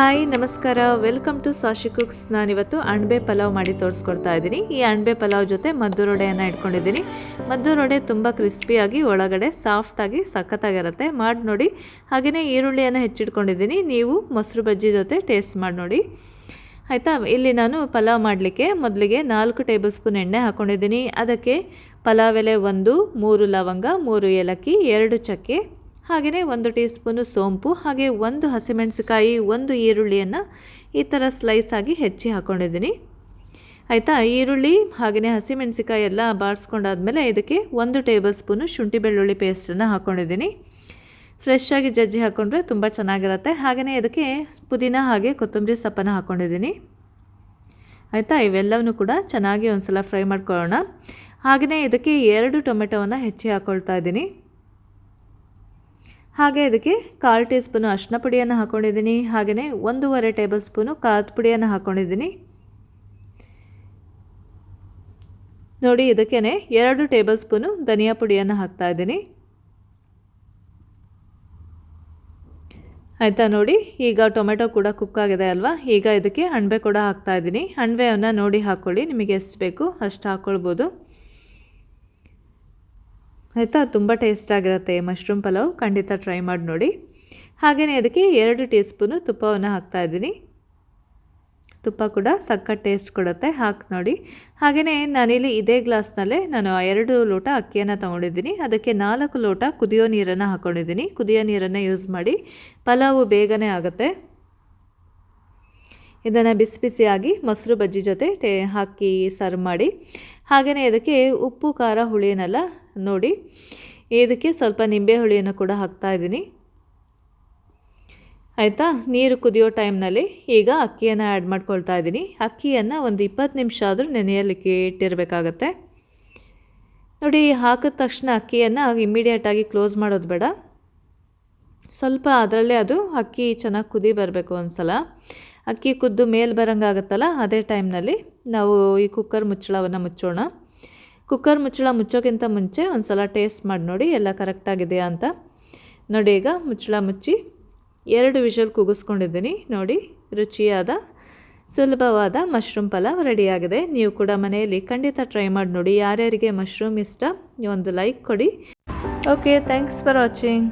Hi ನಮಸ್ಕಾರ, welcome to ಸಾಶಿ cooks. ನಾನಿವತ್ತು ಅಣಬೆ ಪಲಾವ್ ಮಾಡಿ ತೋರಿಸ್ಕೊಡ್ತಾ ಇದ್ದೀನಿ. ಈ ಅಣಬೆ ಪಲಾವ್ ಜೊತೆ ಮದ್ದೂರೊಡೆಯನ್ನು ಇಟ್ಕೊಂಡಿದ್ದೀನಿ. ಮದ್ದೂರೊಡೆ ತುಂಬ ಕ್ರಿಸ್ಪಿಯಾಗಿ ಒಳಗಡೆ ಸಾಫ್ಟಾಗಿ ಸಖತ್ತಾಗಿರುತ್ತೆ. ಮಾಡಿ ನೋಡಿ. ಹಾಗೆಯೇ ಈರುಳ್ಳಿಯನ್ನು ಹೆಚ್ಚಿಟ್ಕೊಂಡಿದ್ದೀನಿ. ನೀವು ಮೊಸರು ಬಜ್ಜಿ ಜೊತೆ ಟೇಸ್ಟ್ ಮಾಡಿ ನೋಡಿ ಆಯಿತಾ. ಇಲ್ಲಿ ನಾನು ಪಲಾವ್ ಮಾಡಲಿಕ್ಕೆ ಮೊದಲಿಗೆ 4 ಟೇಬಲ್ ಸ್ಪೂನ್ ಎಣ್ಣೆ ಹಾಕ್ಕೊಂಡಿದ್ದೀನಿ. ಅದಕ್ಕೆ ಪಲಾವ್ ಎಲೆ 1, 3 ಲವಂಗ, 3 ಏಲಕ್ಕಿ, 2 ಚಕ್ಕೆ, ಹಾಗೆಯೇ 1 ಟೀ ಸ್ಪೂನು ಸೋಂಪು, ಹಾಗೆ 1 ಹಸಿಮೆಣಸಿಕಾಯಿ, 1 ಈರುಳ್ಳಿಯನ್ನು ಈ ಥರ ಸ್ಲೈಸ್ ಆಗಿ ಹೆಚ್ಚಿ ಹಾಕ್ಕೊಂಡಿದ್ದೀನಿ ಆಯಿತಾ. ಈರುಳ್ಳಿ ಹಾಗೆಯೇ ಹಸಿಮೆಣಸಿಕಾಯಿ ಎಲ್ಲ ಬಾಡಿಸ್ಕೊಂಡಾದ್ಮೇಲೆ ಇದಕ್ಕೆ 1 ಟೇಬಲ್ ಸ್ಪೂನು ಶುಂಠಿ ಬೆಳ್ಳುಳ್ಳಿ ಪೇಸ್ಟನ್ನು ಹಾಕ್ಕೊಂಡಿದ್ದೀನಿ. ಫ್ರೆಶ್ ಆಗಿ ಜಜ್ಜಿ ಹಾಕ್ಕೊಂಡ್ರೆ ತುಂಬ ಚೆನ್ನಾಗಿರುತ್ತೆ. ಹಾಗೆಯೇ ಇದಕ್ಕೆ ಪುದೀನ ಹಾಗೆ ಕೊತ್ತಂಬರಿ ಸೊಪ್ಪನ್ನು ಹಾಕ್ಕೊಂಡಿದ್ದೀನಿ ಆಯಿತಾ. ಇವೆಲ್ಲವನ್ನೂ ಕೂಡ ಚೆನ್ನಾಗಿ ಒಂದು ಸಲ ಫ್ರೈ ಮಾಡ್ಕೊಳ್ಳೋಣ. ಹಾಗೆಯೇ ಇದಕ್ಕೆ 2 ಟೊಮೆಟೊವನ್ನು ಹೆಚ್ಚಿ ಹಾಕ್ಕೊಳ್ತಾ ಇದ್ದೀನಿ. ಹಾಗೆ ಇದಕ್ಕೆ 1/4 ಟೀ ಸ್ಪೂನು ಅರಿಶಿನ ಪುಡಿಯನ್ನು ಹಾಕ್ಕೊಂಡಿದ್ದೀನಿ. ಹಾಗೆಯೇ 1.5 ಟೇಬಲ್ ಸ್ಪೂನು ಖಾರದ ಪುಡಿಯನ್ನು ಹಾಕ್ಕೊಂಡಿದ್ದೀನಿ ನೋಡಿ. ಇದಕ್ಕೇ 2 ಟೇಬಲ್ ಸ್ಪೂನು ಧನಿಯಾ ಪುಡಿಯನ್ನು ಹಾಕ್ತಾ ಇದ್ದೀನಿ ಆಯಿತಾ. ನೋಡಿ, ಈಗ ಟೊಮೆಟೊ ಕೂಡ ಕುಕ್ ಆಗಿದೆ ಅಲ್ವಾ. ಈಗ ಇದಕ್ಕೆ ಅಣಬೆ ಕೂಡ ಹಾಕ್ತಾ ಇದ್ದೀನಿ. ಅಣಬೆಯನ್ನು ನೋಡಿ ಹಾಕ್ಕೊಳ್ಳಿ, ನಿಮಗೆ ಎಷ್ಟು ಬೇಕು ಅಷ್ಟು ಹಾಕ್ಕೊಳ್ಬೋದು ಆಯಿತಾ. ತುಂಬ ಟೇಸ್ಟಾಗಿರುತ್ತೆ ಮಶ್ರೂಮ್ ಪಲಾವ್, ಖಂಡಿತ ಟ್ರೈ ಮಾಡಿ ನೋಡಿ. ಹಾಗೆಯೇ ಅದಕ್ಕೆ 2 ಟೀ ಸ್ಪೂನು ತುಪ್ಪವನ್ನು ಹಾಕ್ತಾಯಿದ್ದೀನಿ. ತುಪ್ಪ ಕೂಡ ಸಖತ್ ಟೇಸ್ಟ್ ಕೊಡುತ್ತೆ, ಹಾಕಿ ನೋಡಿ. ಹಾಗೆಯೇ ನಾನಿಲ್ಲಿ ಇದೇ ಗ್ಲಾಸ್ನಲ್ಲೇ ನಾನು 2 ಲೋಟ ಅಕ್ಕಿಯನ್ನು ತೊಗೊಂಡಿದ್ದೀನಿ. ಅದಕ್ಕೆ 4 ಲೋಟ ಕುದಿಯೋ ನೀರನ್ನು ಹಾಕ್ಕೊಂಡಿದ್ದೀನಿ. ಕುದಿಯೋ ನೀರನ್ನು ಯೂಸ್ ಮಾಡಿ, ಪಲಾವು ಬೇಗನೆ ಆಗುತ್ತೆ. ಇದನ್ನು ಬಿಸಿ ಬಿಸಿಯಾಗಿ ಮೊಸರು ಬಜ್ಜಿ ಜೊತೆ ಹಾಕಿ ಸರ್ವ್ ಮಾಡಿ. ಹಾಗೆಯೇ ಇದಕ್ಕೆ ಉಪ್ಪು ಖಾರ ಹುಳಿನೆಲ್ಲ ನೋಡಿ, ಇದಕ್ಕೆ ಸ್ವಲ್ಪ ನಿಂಬೆ ಹುಳಿಯನ್ನು ಕೂಡ ಹಾಕ್ತಾಯಿದ್ದೀನಿ ಆಯಿತಾ. ನೀರು ಕುದಿಯೋ ಟೈಮ್ನಲ್ಲಿ ಈಗ ಅಕ್ಕಿಯನ್ನು ಆ್ಯಡ್ ಮಾಡ್ಕೊಳ್ತಾ ಇದ್ದೀನಿ. ಅಕ್ಕಿಯನ್ನು ಒಂದು 20 ನಿಮಿಷ ಆದರೂ ನೆನೆಯಲಿಕ್ಕೆ ಇಟ್ಟಿರಬೇಕಾಗತ್ತೆ ನೋಡಿ. ಹಾಕಿದ ತಕ್ಷಣ ಅಕ್ಕಿಯನ್ನು ಇಮ್ಮಿಡಿಯೇಟಾಗಿ ಕ್ಲೋಸ್ ಮಾಡೋದು ಬೇಡ. ಸ್ವಲ್ಪ ಅದರಲ್ಲೇ ಅದು ಅಕ್ಕಿ ಚೆನ್ನಾಗಿ ಕುದಿ ಬರಬೇಕು. ಒಂದು ಸಲ ಅಕ್ಕಿ ಕುದ್ದು ಮೇಲೆ ಬರೋಂಗಾಗುತ್ತಲ್ಲ, ಅದೇ ಟೈಮ್ನಲ್ಲಿ ನಾವು ಈ ಕುಕ್ಕರ್ ಮುಚ್ಚಳವನ್ನು ಮುಚ್ಚೋಣ. ಕುಕ್ಕರ್ ಮುಚ್ಚಳ ಮುಚ್ಚೋಕ್ಕಿಂತ ಮುಂಚೆ ಒಂದು ಸಲ ಟೇಸ್ಟ್ ಮಾಡಿ ನೋಡಿ ಎಲ್ಲ ಕರೆಕ್ಟಾಗಿದೆಯಾ ಅಂತ ನೋಡಿ. ಈಗ ಮುಚ್ಚಳ ಮುಚ್ಚಿ 2 ವಿಷಲ್ ಕೂಗಿಸ್ಕೊಂಡಿದ್ದೀನಿ ನೋಡಿ. ರುಚಿಯಾದ ಸುಲಭವಾದ ಮಶ್ರೂಮ್ ಪಲಾವ್ ರೆಡಿಯಾಗಿದೆ. ನೀವು ಕೂಡ ಮನೆಯಲ್ಲಿ ಖಂಡಿತ ಟ್ರೈ ಮಾಡಿ ನೋಡಿ. ಯಾರ್ಯಾರಿಗೆ ಮಶ್ರೂಮ್ ಇಷ್ಟ ಒಂದು ಲೈಕ್ ಕೊಡಿ. Okay, thanks for watching.